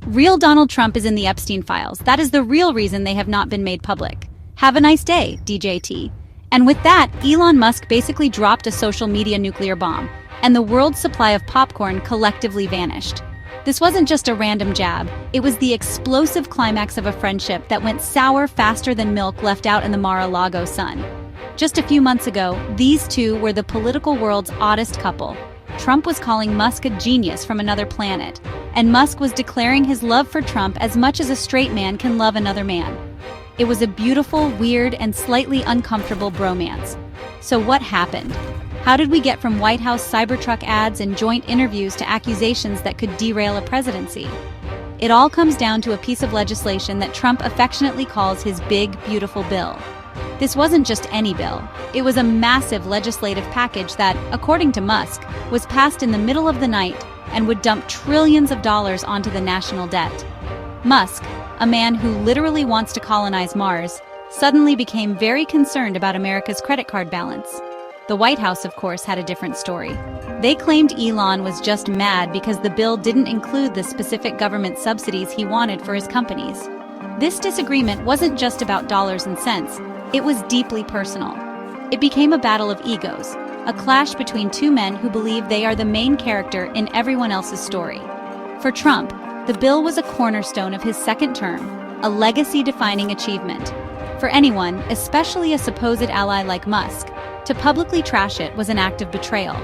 Real Donald Trump is in the Epstein files. That is the real reason they have not been made public. Have a nice day, DJT. And with that, Elon Musk basically dropped a social media nuclear bomb, and the world's supply of popcorn collectively vanished. This wasn't just a random jab, it was the explosive climax of a friendship that went sour faster than milk left out in the Mar-a-Lago sun. Just a few months ago, these two were the political world's oddest couple. Trump was calling Musk a genius from another planet, and Musk was declaring his love for Trump as much as a straight man can love another man. It was a beautiful, weird, and slightly uncomfortable bromance. So what happened? How did we get from White House Cybertruck ads and joint interviews to accusations that could derail a presidency? It all comes down to a piece of legislation that Trump affectionately calls his big, beautiful bill. This wasn't just any bill. It was a massive legislative package that, according to Musk, was passed in the middle of the night and would dump trillions of dollars onto the national debt. Musk, a man who literally wants to colonize Mars, suddenly became very concerned about America's credit card balance. The White House, of course, had a different story. They claimed Elon was just mad because the bill didn't include the specific government subsidies he wanted for his companies. This disagreement wasn't just about dollars and cents. It was deeply personal. It became a battle of egos, a clash between two men who believe they are the main character in everyone else's story. For Trump, the bill was a cornerstone of his second term, a legacy-defining achievement. For anyone, especially a supposed ally like Musk, to publicly trash it was an act of betrayal.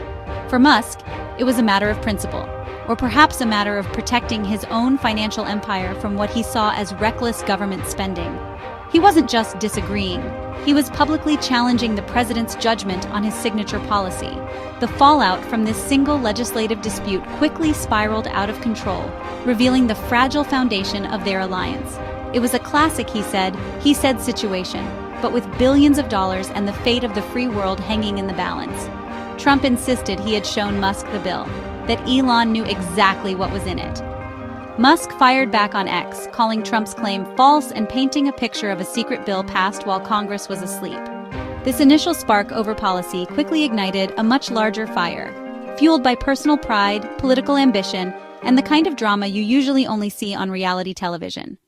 For Musk, it was a matter of principle, or perhaps a matter of protecting his own financial empire from what he saw as reckless government spending. He wasn't just disagreeing, he was publicly challenging the president's judgment on his signature policy. The fallout from this single legislative dispute quickly spiraled out of control, revealing the fragile foundation of their alliance. It was a classic he said situation, but with billions of dollars and the fate of the free world hanging in the balance. Trump insisted he had shown Musk the bill, that Elon knew exactly what was in it. Musk fired back on X, calling Trump's claim false and painting a picture of a secret bill passed while Congress was asleep. This initial spark over policy quickly ignited a much larger fire, fueled by personal pride, political ambition, and the kind of drama you usually only see on reality television.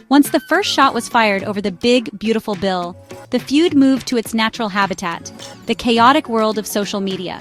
Once the first shot was fired over the big, beautiful bill, the feud moved to its natural habitat, the chaotic world of social media.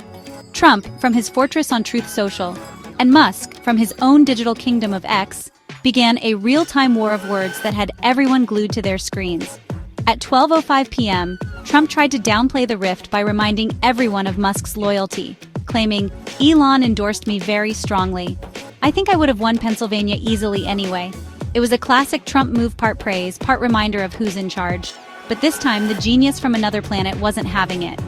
Trump, from his fortress on Truth Social, and Musk, from his own digital kingdom of X, began a real-time war of words that had everyone glued to their screens. At 12:05 p.m., Trump tried to downplay the rift by reminding everyone of Musk's loyalty, claiming, "Elon endorsed me very strongly. I think I would have won Pennsylvania easily anyway." It was a classic Trump move, part praise, part reminder of who's in charge. But this time, the genius from another planet wasn't having it.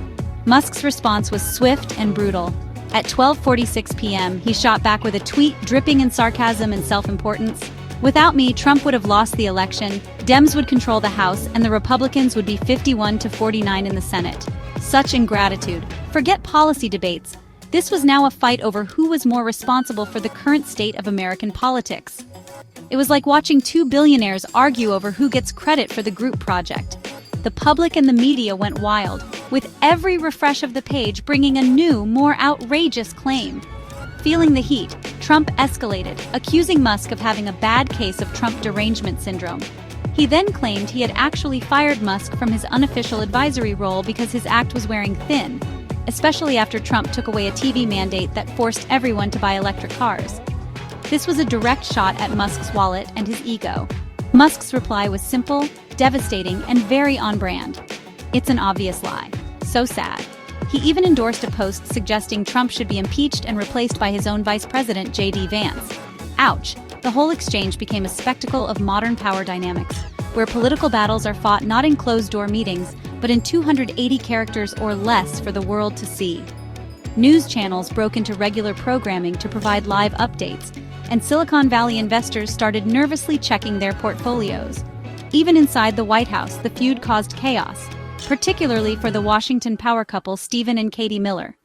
Musk's response was swift and brutal. At 12:46 p.m., he shot back with a tweet dripping in sarcasm and self-importance. "Without me, Trump would have lost the election, Dems would control the House, and the Republicans would be 51-49 in the Senate. Such ingratitude. Forget policy debates. This was now a fight over who was more responsible for the current state of American politics." It was like watching two billionaires argue over who gets credit for the group project. The public and the media went wild, with every refresh of the page bringing a new, more outrageous claim. Feeling the heat, Trump escalated, accusing Musk of having a bad case of Trump derangement syndrome. He then claimed he had actually fired Musk from his unofficial advisory role because his act was wearing thin, especially after Trump took away a TV mandate that forced everyone to buy electric cars. This was a direct shot at Musk's wallet and his ego. Musk's reply was simple, devastating, and very on-brand. "It's an obvious lie. So sad." He even endorsed a post suggesting Trump should be impeached and replaced by his own vice president, J.D. Vance. Ouch! The whole exchange became a spectacle of modern power dynamics, where political battles are fought not in closed-door meetings, but in 280 characters or less for the world to see. News channels broke into regular programming to provide live updates, and Silicon Valley investors started nervously checking their portfolios. Even inside the White House, the feud caused chaos, particularly for the Washington power couple Stephen and Katie Miller.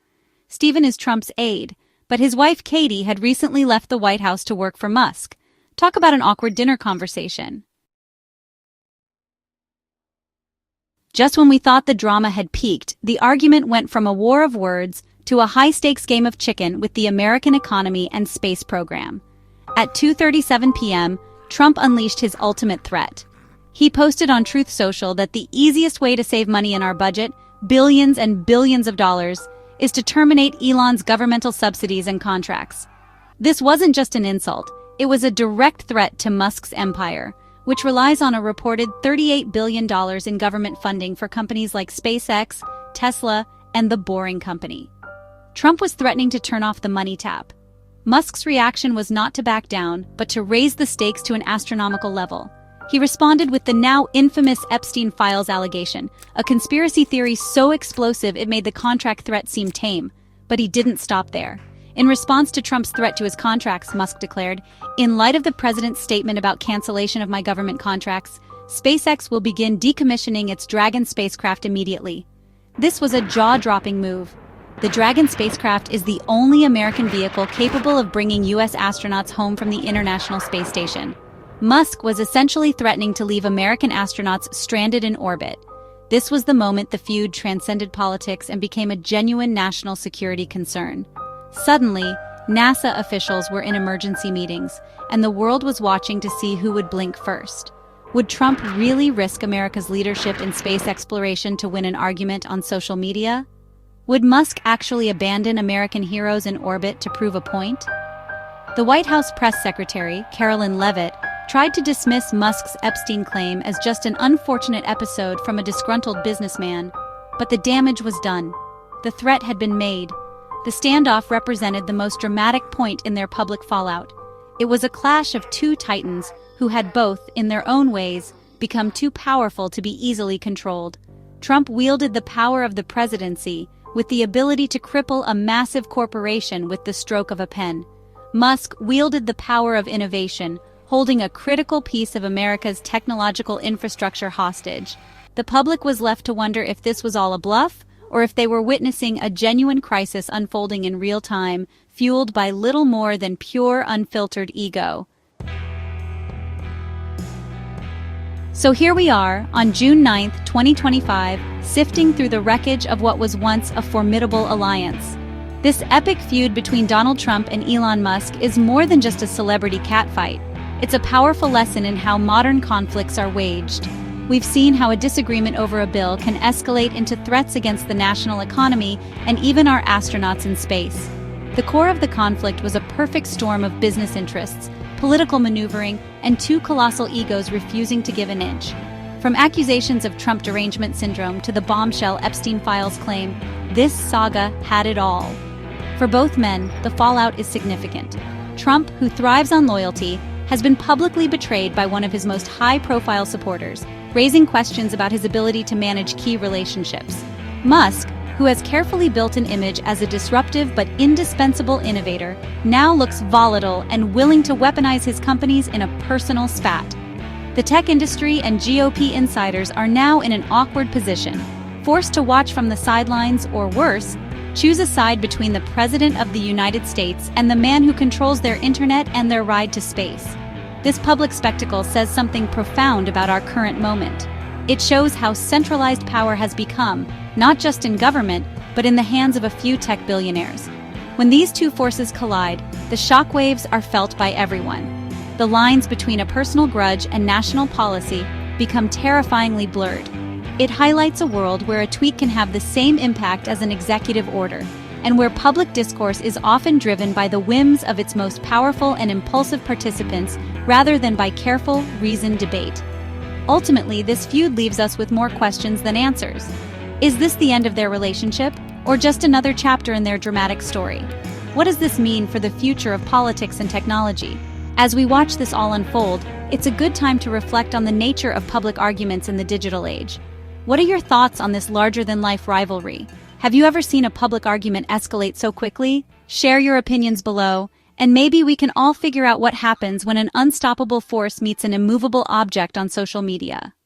Stephen is Trump's aide, but his wife Katie had recently left the White House to work for Musk. Talk about an awkward dinner conversation. Just when we thought the drama had peaked, the argument went from a war of words to a high-stakes game of chicken with the American economy and space program. At 2:37 p.m., Trump unleashed his ultimate threat. He posted on Truth Social that the easiest way to save money in our budget, billions and billions of dollars, is to terminate Elon's governmental subsidies and contracts. This wasn't just an insult, it was a direct threat to Musk's empire, which relies on a reported $38 billion in government funding for companies like SpaceX, Tesla, and the Boring Company. Trump was threatening to turn off the money tap. Musk's reaction was not to back down, but to raise the stakes to an astronomical level. He responded with the now infamous Epstein Files allegation, a conspiracy theory so explosive it made the contract threat seem tame. But he didn't stop there. In response to Trump's threat to his contracts, Musk declared, "In light of the president's statement about cancellation of my government contracts, SpaceX will begin decommissioning its Dragon spacecraft immediately." This was a jaw-dropping move. The Dragon spacecraft is the only American vehicle capable of bringing U.S. astronauts home from the International Space Station. Musk was essentially threatening to leave American astronauts stranded in orbit. This was the moment the feud transcended politics and became a genuine national security concern. Suddenly, NASA officials were in emergency meetings, and the world was watching to see who would blink first. Would Trump really risk America's leadership in space exploration to win an argument on social media? Would Musk actually abandon American heroes in orbit to prove a point? The White House press secretary, Carolyn Leavitt, tried to dismiss Musk's Epstein claim as just an unfortunate episode from a disgruntled businessman, but the damage was done. The threat had been made. The standoff represented the most dramatic point in their public fallout. It was a clash of two titans who had both, in their own ways, become too powerful to be easily controlled. Trump wielded the power of the presidency with the ability to cripple a massive corporation with the stroke of a pen. Musk wielded the power of innovation, holding a critical piece of America's technological infrastructure hostage. The public was left to wonder if this was all a bluff, or if they were witnessing a genuine crisis unfolding in real time, fueled by little more than pure, unfiltered ego. So here we are, on June 9th, 2025, sifting through the wreckage of what was once a formidable alliance. This epic feud between Donald Trump and Elon Musk is more than just a celebrity catfight. It's a powerful lesson in how modern conflicts are waged. We've seen how a disagreement over a bill can escalate into threats against the national economy and even our astronauts in space. The core of the conflict was a perfect storm of business interests, political maneuvering, and two colossal egos refusing to give an inch. From accusations of Trump derangement syndrome to the bombshell Epstein Files claim, this saga had it all. For both men, the fallout is significant. Trump, who thrives on loyalty, has been publicly betrayed by one of his most high-profile supporters, raising questions about his ability to manage key relationships. Musk, who has carefully built an image as a disruptive but indispensable innovator, now looks volatile and willing to weaponize his companies in a personal spat. The tech industry and GOP insiders are now in an awkward position, forced to watch from the sidelines or worse, choose a side between the President of the United States and the man who controls their internet and their ride to space. This public spectacle says something profound about our current moment. It shows how centralized power has become, not just in government, but in the hands of a few tech billionaires. When these two forces collide, the shockwaves are felt by everyone. The lines between a personal grudge and national policy become terrifyingly blurred. It highlights a world where a tweet can have the same impact as an executive order, and where public discourse is often driven by the whims of its most powerful and impulsive participants rather than by careful, reasoned debate. Ultimately, this feud leaves us with more questions than answers. Is this the end of their relationship, or just another chapter in their dramatic story? What does this mean for the future of politics and technology? As we watch this all unfold, it's a good time to reflect on the nature of public arguments in the digital age. What are your thoughts on this larger-than-life rivalry? Have you ever seen a public argument escalate so quickly? Share your opinions below, and maybe we can all figure out what happens when an unstoppable force meets an immovable object on social media.